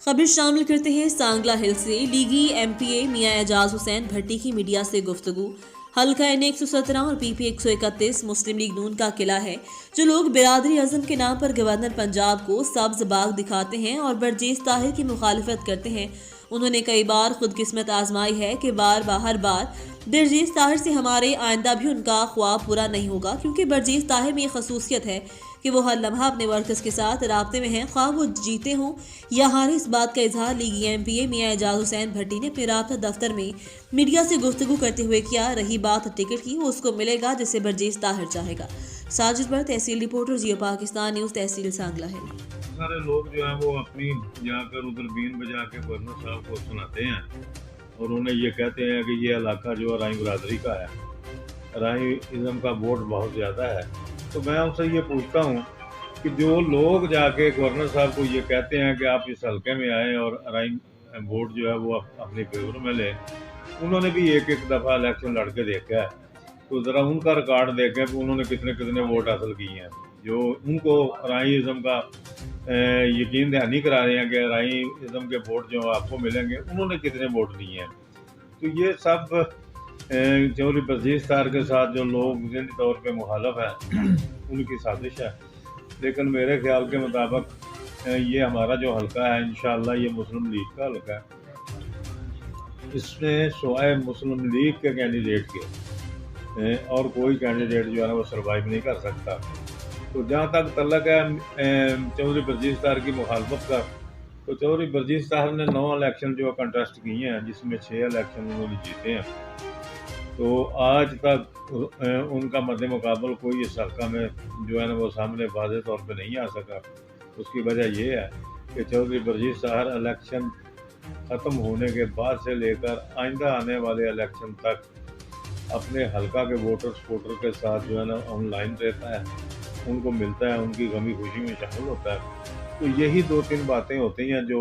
खबर शामिल करते हैं सांगला हिल से। लीगी एमपीए मियां एजाज हुसैन भट्टी की मीडिया से गुफ्तगू। हल्का एन 117 और पीपी 131 मुस्लिम लीग नून का किला है। जो लोग बिरादरी अज़म के नाम पर गवर्नर पंजाब को सब्ज बाग दिखाते हैं और बरजेस ताहिर की मुखालिफत करते हैं, उन्होंने कई बार खुद किस्मत आजमाई है कि हर बार बरजेस ताहिर से हमारे आइंदा भी उनका ख्वाब पूरा नहीं होगा, क्योंकि बरजेस ताहिर में ये खसूसियत है कि वो हर लम्हा अपने वर्कर्स के साथ राब्ते में हैं, ख्वाह वो जीते हों या हारे। इस बात का इजहार लीगी एमपीए मियां एजाज हुसैन भट्टी ने अपने राब्ता दफ्तर में मीडिया से गुफ्तगू करते हुए किया। रही बात टिकट की, वो उसको मिलेगा जिसे बरजेस ताहिर चाहेगा। साजिद पर तहसील रिपोर्टर जियो पाकिस्तान न्यूज़, तहसील सांगला है। सारे लोग जो है वो अपनी जाकर उधर बीन बजा के गवर्नर साहब को सुनाते हैं और उन्हें ये कहते हैं कि ये इलाका जो राई बरादरी का है, राई इज़म का वोट बहुत ज़्यादा है। तो मैं उनसे ये पूछता हूँ कि जो लोग जाके गवर्नर साहब को ये कहते हैं कि आप इस हल्के में आएँ और राई वोट जो है वो अपने फेवर में लें, उन्होंने भी एक दफ़ा इलेक्शन लड़ के देखा है। तो ज़रा उनका रिकॉर्ड देखें कि उन्होंने कितने कितने वोट हासिल किए हैं। जो उनको राई इज़म का यकीन दहानी करा रहे हैं कि राई इज़म के वोट जो आपको मिलेंगे, उन्होंने कितने वोट दिए हैं। तो ये सब चौधरी बरजेस ताहिर के साथ जो लोग ज़हनी तौर पे मुखालफ हैं उनकी साजिश है। लेकिन मेरे ख्याल के मुताबिक ये हमारा जो हल्का है, इंशाअल्लाह ये मुस्लिम लीग का हल्का है। इसमें सिवाय मुस्लिम लीग के कैंडिडेट के और कोई कैंडिडेट जो है ना वो सर्वाइव नहीं कर सकता। तो जहाँ तक तल्लक है चौधरी बरजेस ताहिर की मुखालफत का, तो चौधरी बरजेस ताहिर ने 9 इलेक्शन जो कंटेस्ट किए हैं, जिसमें 6 इलेक्शन उन्होंने जीते हैं। तो आज तक उनका मद्दे मुकाबल कोई इस हल्का में जो है ना वो सामने वाज़ेह तौर पे नहीं आ सका। उसकी वजह ये है कि चौधरी बरजेस ताहिर इलेक्शन ख़त्म होने के बाद से लेकर आइंदा आने वाले इलेक्शन तक अपने हल्का के वोटर के साथ जो है ना ऑनलाइन रहता है, उनको मिलता है, उनकी गमी खुशी में शामिल होता है। तो यही 2-3 बातें होती हैं जो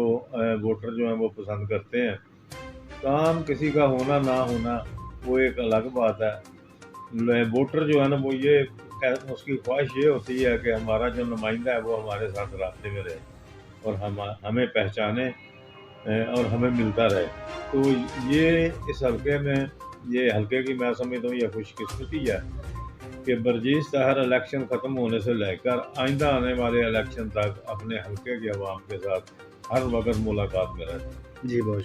वोटर जो हैं वो पसंद करते हैं। काम किसी का होना ना होना वो एक अलग बात है। वोटर जो है ना वो ये उसकी ख्वाहिश ये होती है कि हमारा जो नुमाइंदा है वो हमारे साथ रास्ते में रहे और हमें पहचाने और हमें मिलता रहे। तो ये इस हल्के में, ये हल्के की मैं समझता हूँ ये खुशकिस्मती है कि बरजेस ताहिर इलेक्शन ख़त्म होने से लेकर आइंदा आने वाले इलेक्शन तक अपने हल्के की आवाम के साथ हर वक्त मुलाकात में रहते हैं। जी बहुत